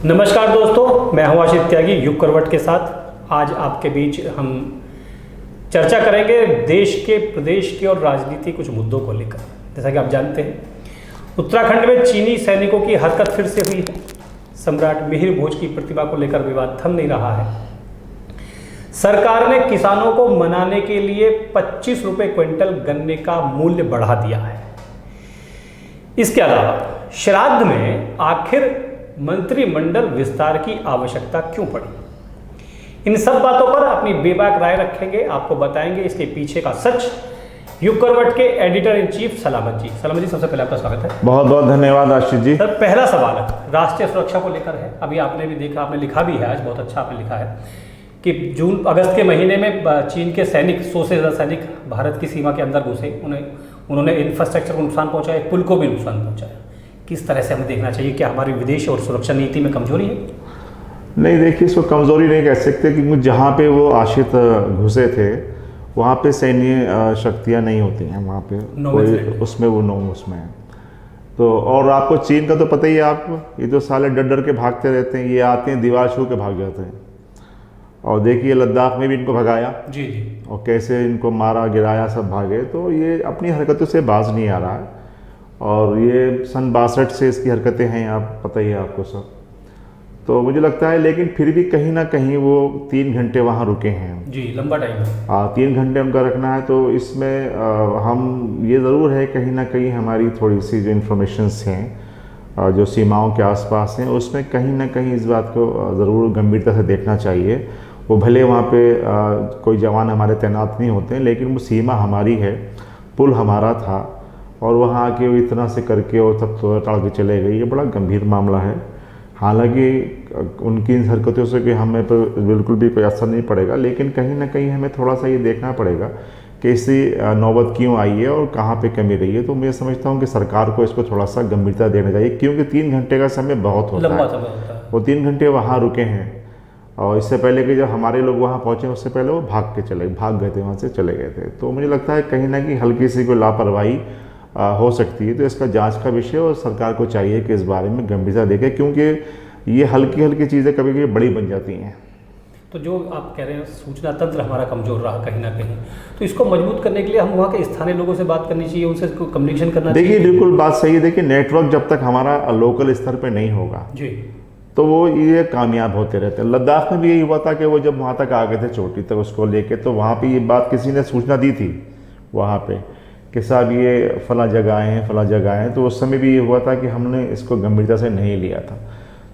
नमस्कार दोस्तों, मैं हूं आशीष त्यागी युग करवट के साथ। आज आपके बीच हम चर्चा करेंगे देश के, प्रदेश के और राजनीति कुछ मुद्दों को लेकर। जैसा कि आप जानते हैं, उत्तराखंड में चीनी सैनिकों की हरकत फिर से हुई। सम्राट मिहिर भोज की प्रतिमा को लेकर विवाद थम नहीं रहा है। सरकार ने किसानों को मनाने के लिए 25 रुपये क्विंटल गन्ने का मूल्य बढ़ा दिया है। इसके अलावा श्राद्ध में आखिर मंत्रिमंडल विस्तार की आवश्यकता क्यों पड़ी? इन सब बातों पर अपनी बेबाक राय रखेंगे, आपको बताएंगे इसके पीछे का सच। युग करवट के एडिटर इन चीफ सलामत जी। सलामत जी, सबसे पहले आपका स्वागत है। बहुत बहुत धन्यवाद आशीष जी। सर, पहला सवाल राष्ट्रीय सुरक्षा को लेकर है। अभी आपने भी देखा, आपने लिखा भी है, आज बहुत अच्छा आपने लिखा है कि अगस्त के महीने में चीन के सैनिक, 100 से ज़्यादा सैनिक भारत की सीमा के अंदर घुसे। उन्होंने इंफ्रास्ट्रक्चर को नुकसान पहुंचाया, पुल को भी नुकसान पहुंचाया। किस तरह से हमें देखना चाहिए? क्या हमारी विदेश और सुरक्षा नीति में कमजोरी है? नहीं, देखिए, इसको कमजोरी नहीं कह सकते, क्योंकि जहाँ पे वो आश्रित घुसे थे वहाँ पे सैन्य शक्तियाँ नहीं होती हैं। वहाँ पे कोई उसमें वो उसमें है तो। और आपको चीन का तो पता ही है आपको, ये तो साले डर डर के भागते रहते हैं। ये आते हैं, दीवार छू के भाग जाते हैं। और देखिए, लद्दाख में भी इनको भगाया जी जी, और कैसे इनको मारा गिराया, सब भागे। तो ये अपनी हरकतों से बाज नहीं आ रहा है। और ये सन 62 से इसकी हरकतें हैं, आप पता ही है आपको सब। तो मुझे लगता है, लेकिन फिर भी कहीं ना कहीं वो 3 घंटे वहाँ रुके हैं जी, लंबा टाइम है। 3 घंटे उनका रखना है। तो इसमें हम ये ज़रूर है, कहीं ना कहीं हमारी थोड़ी सी जो इन्फॉर्मेशंस हैं जो सीमाओं के आसपास हैं, उसमें कहीं ना कहीं इस बात को ज़रूर गंभीरता से देखना चाहिए। वो भले वहाँ पे कोई जवान हमारे तैनात नहीं होते हैं, लेकिन वो सीमा हमारी है, पुल हमारा था, और वहाँ आके वो इतना से करके और सब तोड़ ताड़ के चले गए। ये बड़ा गंभीर मामला है। हालांकि उनकी इन हरकतों से कि हमें पर बिल्कुल भी कोई असर नहीं पड़ेगा, लेकिन कहीं ना कहीं हमें थोड़ा सा ये देखना पड़ेगा कि इससे नौबत क्यों आई है और कहाँ पे कमी रही है। तो मैं समझता हूँ कि सरकार को इसको थोड़ा सा गंभीरता देना चाहिए, क्योंकि 3 घंटे का समय बहुत होता है। वो 3 घंटे वहाँ रुके हैं, और इससे पहले कि जब हमारे लोग वहाँ पहुँचे, उससे पहले वो भाग गए थे, वहाँ से चले गए थे। तो मुझे लगता है कहीं ना कहीं हल्की सी कोई लापरवाही हो सकती है। तो इसका जांच का विषय, और सरकार को चाहिए कि इस बारे में गंभीरता देखे, क्योंकि ये हल्की हल्की चीज़ें कभी कभी बड़ी बन जाती हैं। तो जो आप कह रहे हैं, सूचना तंत्र हमारा कमज़ोर रहा कहीं ना कहीं, तो इसको मजबूत करने के लिए हम वहाँ के स्थानीय लोगों से बात करनी चाहिए, उनसे कम्युनिकेशन करना चाहिए। देखिए, बिल्कुल बात सही है। देखिए, नेटवर्क जब तक हमारा लोकल स्तर पर नहीं होगा जी, तो वो ये कामयाब होते रहते हैं। लद्दाख में भी यही हुआ था कि वो जब वहाँ तक आ गए थे चोटी तक उसको लेके, तो वहाँ पे ये बात किसी ने सूचना दी थी वहाँ पे कि साहब ये फला जगह आए हैं, तो उस समय भी ये हुआ था कि हमने इसको गंभीरता से नहीं लिया था।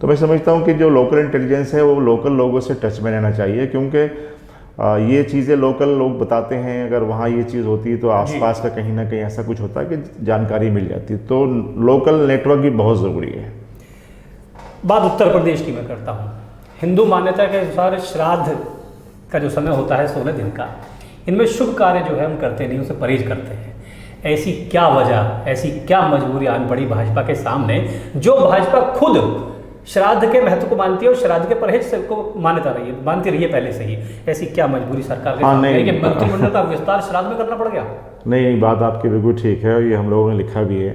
तो मैं समझता हूँ कि जो लोकल इंटेलिजेंस है, वो लोकल लोगों से टच में रहना चाहिए, क्योंकि ये चीज़ें लोकल लोग बताते हैं। अगर वहाँ ये चीज़ होती है तो आसपास का कहीं ना कहीं ऐसा कुछ होता है कि जानकारी मिल जाती है। तो लोकल नेटवर्क भी बहुत ज़रूरी है। बात उत्तर प्रदेश की मैं करता हूँ। हिंदू मान्यता के अनुसार श्राद्ध का जो समय होता है 16 दिन का, इनमें शुभ कार्य जो है हम करते नहीं, उसे परहेज करते हैं। ऐसी क्या वजह, ऐसी क्या मजबूरी आन पड़ी भाजपा के सामने, जो भाजपा खुद श्राद्ध के महत्व को मानती है और श्राद्ध के परहेज को मानती रही है पहले से ही? ऐसी क्या मजबूरी सरकार के सामने है कि मंत्रिमंडल का विस्तार श्राद्ध में करना पड़ गया? नहीं, बात आपकी बिल्कुल ठीक है, और ये हम लोगों ने लिखा भी है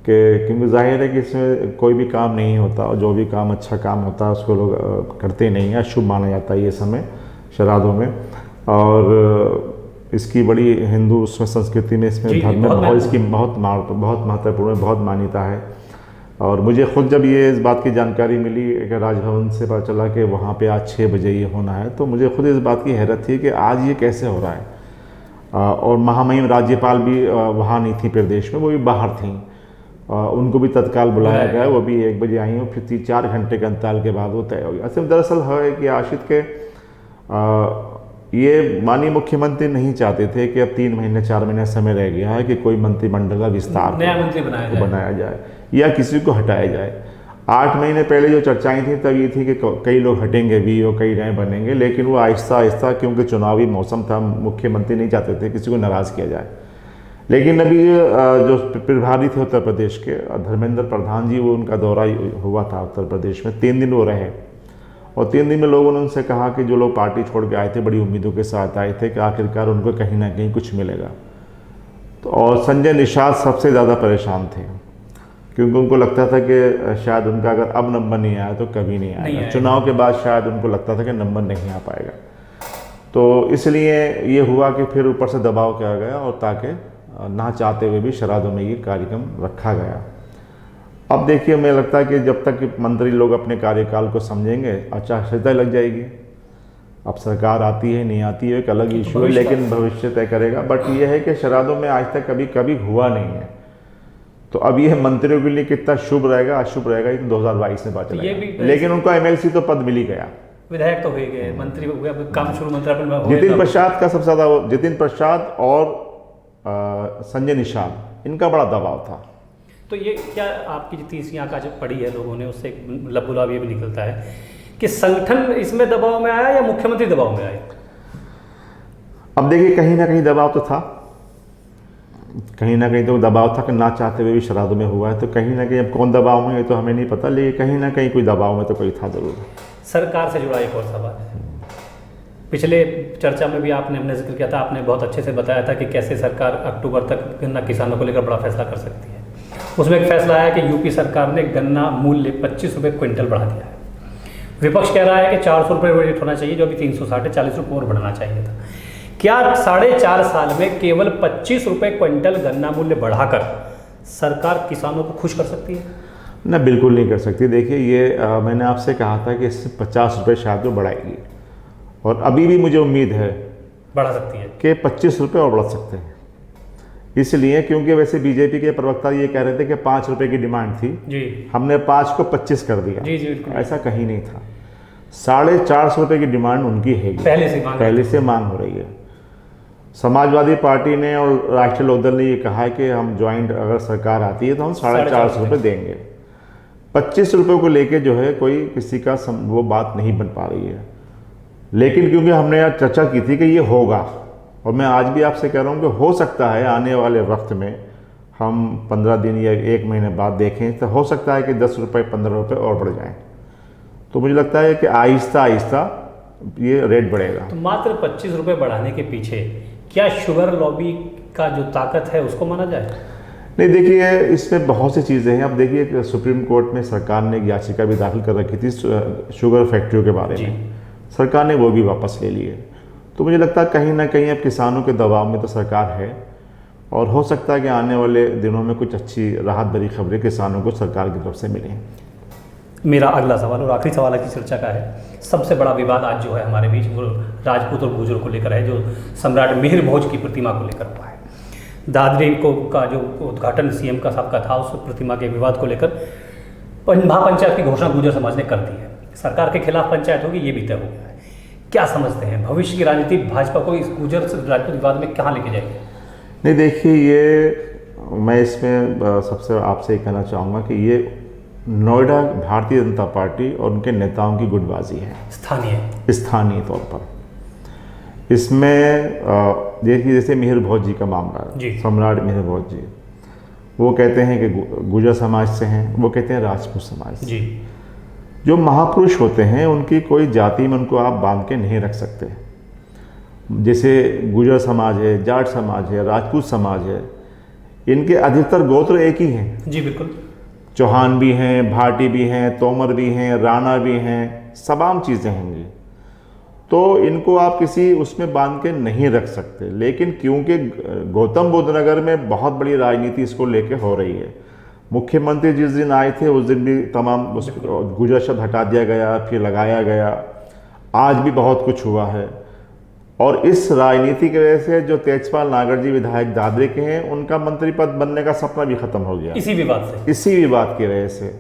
कि क्योंकि जाहिर है कि इसमें कोई भी काम नहीं होता, और जो भी काम अच्छा काम होता है उसको लोग करते नहीं हैं। शुभ माना जाता है ये समय श्राद्धों में, और इसकी बड़ी हिंदू उसमें संस्कृति में, इसमें धर्म में बहुत इसकी बहुत महत्वपूर्ण, बहुत मान्यता है। और मुझे खुद जब ये इस बात की जानकारी मिली कि राजभवन से पता चला कि वहाँ पे आज 6 बजे ये होना है, तो मुझे खुद इस बात की हैरत थी कि आज ये कैसे हो रहा है। और महामहिम राज्यपाल भी वहाँ नहीं थी प्रदेश में, वो भी बाहर थी। उनको भी तत्काल बुलाया गया, वो भी 1 बजे आई, और फिर 4 घंटे के अंतराल के बाद वो तय हो गया। असल दरअसल है कि आशित के ये माननीय मुख्यमंत्री नहीं चाहते थे कि अब 3 महीने 4 महीने समय रह गया है कि कोई मंत्रिमंडल का विस्तार, नया मंत्री बनाया जाए या किसी को हटाया जाए। 8 महीने पहले जो चर्चाएं थी तब ये थी कि कई लोग हटेंगे भी और कई नए बनेंगे, लेकिन वो आहिस्ता आहिस्ता, क्योंकि चुनावी मौसम था, मुख्यमंत्री नहीं चाहते थे किसी को नाराज़ किया जाए। लेकिन अभी जो प्रभारी थे उत्तर प्रदेश के, धर्मेंद्र प्रधान जी, वो उनका दौरा हुआ था उत्तर प्रदेश में, 3 दिन वो रहे, और 3 दिन में लोगों ने उनसे कहा कि जो लोग पार्टी छोड़ के आए थे बड़ी उम्मीदों के साथ आए थे कि आखिरकार उनको कहीं ना कहीं कुछ मिलेगा। तो और संजय निषाद सबसे ज़्यादा परेशान थे। क्योंकि उनको लगता था कि शायद उनका अगर अब नंबर नहीं आया तो कभी नहीं आएगा। चुनाव के बाद शायद उनको लगता था कि नंबर नहीं आ पाएगा, तो इसलिए ये हुआ कि फिर ऊपर से दबाव किया गया और ताकि ना चाहते हुए भी शराधों में ये कार्यक्रम रखा गया। अब देखिए, मुझे लगता है कि जब तक कि मंत्री लोग अपने कार्यकाल को समझेंगे आचार संहिता लग जाएगी। अब सरकार आती है नहीं आती है एक अलग इशू है, लेकिन भविष्य तय करेगा। बट ये है कि शराधों में आज तक कभी हुआ नहीं है, तो अब ये मंत्रियों के लिए कितना शुभ रहेगा अशुभ रहेगा ये 2022 में पता चलेगा। लेकिन उनको MLC तो पद मिल ही गया, विधायक तो हो गए, मंत्री हो गए, काम शुरू मंत्रालय में जितिन प्रसाद का सबसे ज़्यादा, जितिन प्रसाद और संजय निषाद, इनका बड़ा दबाव था। तो ये क्या आपकी जो तीसरी आंख आज पढ़ी है लोगों ने, उससे लबुलाब ये भी निकलता है कि संगठन इसमें दबाव में आया या मुख्यमंत्री दबाव में आए? अब देखिए, कहीं ना कहीं दबाव तो था, कहीं ना कहीं तो दबाव था कि ना चाहते हुए भी शराधों में हुआ है। तो कहीं ना कहीं अब कौन दबाव में ये तो हमें नहीं पता, लेकिन कहीं ना कहीं कोई दबाव में तो कोई था जरूर। सरकार से जुड़ा एक और सवाल है, पिछले चर्चा में भी आपने हमने जिक्र किया था, आपने बहुत अच्छे से बताया था कि कैसे सरकार अक्टूबर तक गन्ना किसानों को लेकर बड़ा फैसला कर सकती है। उसमें एक फैसला आया कि यूपी सरकार ने गन्ना मूल्य 25 रुपये क्विंटल बढ़ा दिया है। विपक्ष कह रहा है कि 400 रुपये रेट होना चाहिए, जो अभी 360 है, 40 रुपये और बढ़ना चाहिए था। क्या 4.5 साल में केवल 25 रुपये क्विंटल गन्ना मूल्य बढ़ाकर सरकार किसानों को खुश कर सकती है? ना, बिल्कुल नहीं कर सकती। देखिए, ये मैंने आपसे कहा था कि इससे 50 रुपये शायद वो बढ़ाएगी, और अभी भी मुझे उम्मीद है बढ़ा सकती है कि 25 रुपये और बढ़ सकते हैं। इसलिए क्योंकि वैसे बीजेपी के प्रवक्ता ये कह रहे थे कि 5 रुपये की डिमांड थी जी, हमने 5 को 25 कर दिया। जी जी, ऐसा कहीं नहीं था। 450 रुपये की डिमांड उनकी है, पहले से मांग हो रही है। समाजवादी पार्टी ने और राष्ट्रीय लोकदल ने ये कहा है कि हम ज्वाइंट अगर सरकार आती है तो हम 450 रुपये देंगे। 25 रुपये को लेके जो है कोई किसी का वो बात नहीं बन पा रही है। लेकिन क्योंकि हमने यहाँ चर्चा की थी कि ये होगा, और मैं आज भी आपसे कह रहा हूँ कि हो सकता है आने वाले वक्त में हम 15 दिन या 1 महीने बाद देखें तो हो सकता है कि 10 रुपये 15 रुपये और बढ़ जाएं। तो मुझे लगता है कि आहिस्ता आहिस्ता ये रेट बढ़ेगा। तो मात्र 25 रुपये बढ़ाने के पीछे क्या शुगर लॉबी का जो ताकत है उसको माना जाए? नहीं, देखिए, इसमें बहुत सी चीज़ें हैं। अब देखिए, सुप्रीम कोर्ट में सरकार ने एक याचिका भी दाखिल कर रखी थी शुगर फैक्ट्रियों के बारे में, सरकार ने वो भी वापस ले ली है। तो मुझे लगता है कहीं ना कहीं अब किसानों के दबाव में तो सरकार है, और हो सकता है कि आने वाले दिनों में कुछ अच्छी राहत भरी खबरें किसानों को सरकार की तरफ से मिलें। मेरा अगला सवाल और आखिरी सवाल की चर्चा का है। सबसे बड़ा विवाद आज जो है हमारे बीच वो राजपूत और गुर्जर को लेकर है, जो सम्राट मिहिर भोज की प्रतिमा को लेकर हुआ है। दादरी को का जो उद्घाटन सीएम का साहब का था, उस प्रतिमा के विवाद को लेकर महापंचायत की घोषणा गुर्जर समाज ने कर दी है। सरकार के खिलाफ पंचायत होगी, ये भी तय हो गया है। क्या समझते हैं भविष्य की राजनीति भाजपा को इस गुर्जर राजपूत विवाद में कहाँ लेके जाएगी? नहीं, देखिए, ये मैं इसमें सबसे आपसे कहना चाहूँगा कि ये नोएडा भारतीय जनता पार्टी और उनके नेताओं की गुटबाजी है, स्थानीय तौर पर। इसमें देखिए, जैसे मिहिर भोज जी का मामला है, सम्राट मिहिर भोज जी, वो कहते हैं कि गुर्जर समाज से हैं, वो कहते हैं राजपूत समाज से। जो महापुरुष होते हैं उनकी कोई जाति में उनको आप बांध के नहीं रख सकते। जैसे गुर्जर समाज है, जाट समाज है, राजपूत समाज है, इनके अधिकतर गोत्र एक ही हैं। जी बिल्कुल। चौहान भी हैं, भाटी भी हैं, तोमर भी हैं, राणा भी हैं, तमाम चीज़ें होंगी। तो इनको आप किसी उसमें बांध के नहीं रख सकते। लेकिन क्योंकि गौतम बुद्ध नगर में बहुत बड़ी राजनीति इसको लेके हो रही है, मुख्यमंत्री जिस दिन आए थे उस दिन भी तमाम गुर्जर शब्द हटा दिया गया, फिर लगाया गया, आज भी बहुत कुछ हुआ है। और इस राजनीति की वजह से जो तेजपाल नागर जी विधायक दादरी के हैं, उनका मंत्री पद बनने का सपना भी खत्म हो गया इसी विवाद की वजह से।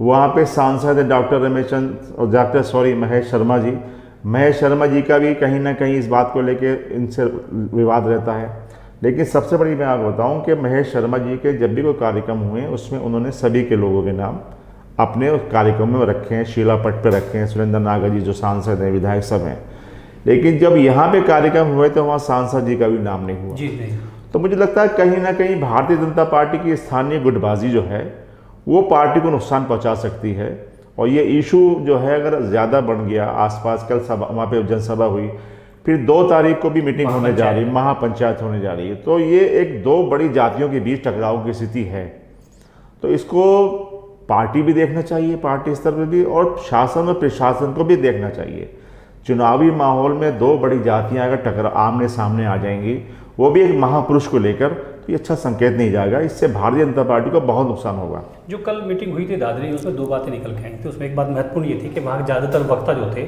वहाँ पे सांसद डॉक्टर महेश शर्मा जी का भी कहीं ना कहीं इस बात को लेके इनसे विवाद रहता है। लेकिन सबसे बड़ी मैं आपको बताऊं कि महेश शर्मा जी के जब भी कोई कार्यक्रम हुए उसमें उन्होंने सभी के लोगों के नाम अपने उस कार्यक्रम में रखे हैं, शीला पट पे रखे हैं, सुरेंद्र नागर जी जो सांसद हैं, विधायक सब हैं। लेकिन जब यहाँ पे कार्यक्रम हुए तो वहाँ सांसद जी का भी नाम नहीं हुआ। जी नहीं। तो मुझे लगता है कहीं ना कहीं भारतीय जनता पार्टी की स्थानीय गुटबाजी जो है वो पार्टी को नुकसान पहुँचा सकती है। और ये इशू जो है अगर ज़्यादा बढ़ गया, आसपास कल सभा वहाँ पे जनसभा हुई, फिर 2 तारीख को भी मीटिंग होने जा रही, महापंचायत होने जा रही है, तो ये एक 2 बड़ी जातियों के बीच टकराव की स्थिति है। तो इसको पार्टी भी देखना चाहिए, पार्टी स्तर पर भी, और शासन और प्रशासन को भी देखना चाहिए। चुनावी माहौल में दो बड़ी जातियां अगर टकरा आमने सामने आ जाएंगी, वो भी एक महापुरुष को लेकर, तो ये अच्छा संकेत नहीं जाएगा। इससे भारतीय जनता पार्टी को बहुत नुकसान होगा। जो कल मीटिंग हुई थी दादरी, उसमें दो बातें निकल के आई थी। उसमें एक बात महत्वपूर्ण ये थी कि वहाँ ज़्यादातर वक्ता जो थे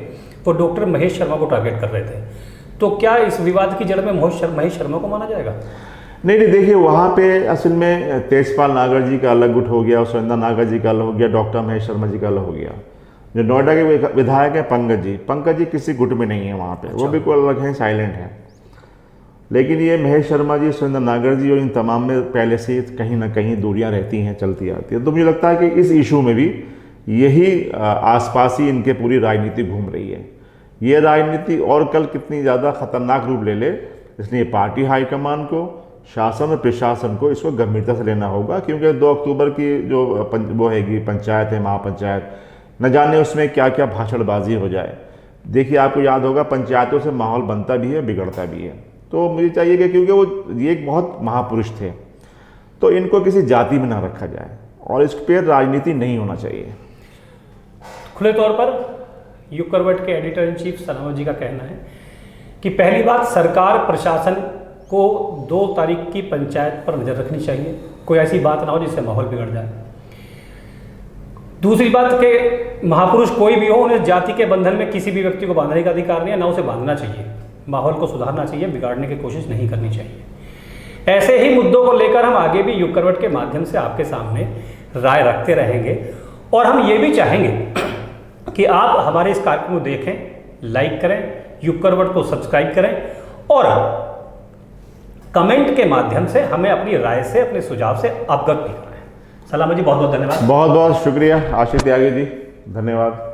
वो डॉक्टर महेश शर्मा को टारगेट कर रहे थे। तो क्या इस विवाद की जड़ में महेश शर्मा को माना जाएगा? नहीं, देखिए वहाँ पे असल में तेजपाल नागर जी का अलग गुट हो गया, सुरेंद्र नागर जी का अलग हो गया, डॉक्टर महेश शर्मा जी का अलग हो गया। जो नोएडा के विधायक हैं पंकज जी किसी गुट में नहीं है वहाँ पे। अच्छा। वो बिल्कुल अलग हैं, साइलेंट हैं। लेकिन ये महेश शर्मा जी, सुरेंद्र नागर जी और इन तमाम में पहले से कहीं ना कहीं दूरियां रहती हैं, चलती आती है। तो मुझे लगता है कि इस इशू में भी यही आसपास ही इनके पूरी राजनीति घूम रही है। ये राजनीति और कल कितनी ज़्यादा खतरनाक रूप ले ले, इसलिए पार्टी हाईकमान को, शासन और प्रशासन को इसको गंभीरता से लेना होगा। क्योंकि 2 अक्टूबर की जो वो हैगी पंचायत है, महापंचायत, न जाने उसमें क्या क्या भाषणबाजी हो जाए। देखिए आपको याद होगा, पंचायतों से माहौल बनता भी है, बिगड़ता भी है। तो मुझे चाहिए कि क्योंकि वो ये एक बहुत महापुरुष थे, तो इनको किसी जाति में ना रखा जाए और इस पर राजनीति नहीं होना चाहिए। खुले तौर पर युग करवट के एडिटर इन चीफ सलामत जी का कहना है कि पहली बात, सरकार प्रशासन को 2 तारीख की पंचायत पर नज़र रखनी चाहिए, कोई ऐसी बात ना हो जिससे माहौल बिगड़ जाए। दूसरी बात कि महापुरुष कोई भी हो, उन्हें जाति के बंधन में किसी भी व्यक्ति को बांधने का अधिकार नहीं है, ना उसे बांधना चाहिए। माहौल को सुधारना चाहिए, बिगाड़ने की कोशिश नहीं करनी चाहिए। ऐसे ही मुद्दों को लेकर हम आगे भी युग करवट के माध्यम से आपके सामने राय रखते रहेंगे। और हम ये भी चाहेंगे कि आप हमारे इस कार्यक्रम को देखें, लाइक करें, युग करवट को सब्सक्राइब करें और कमेंट के माध्यम से हमें अपनी राय से, अपने सुझाव से अवगत भी कराएं। सलामत जी, बहुत बहुत धन्यवाद। बहुत बहुत शुक्रिया आशीष त्यागी जी, धन्यवाद।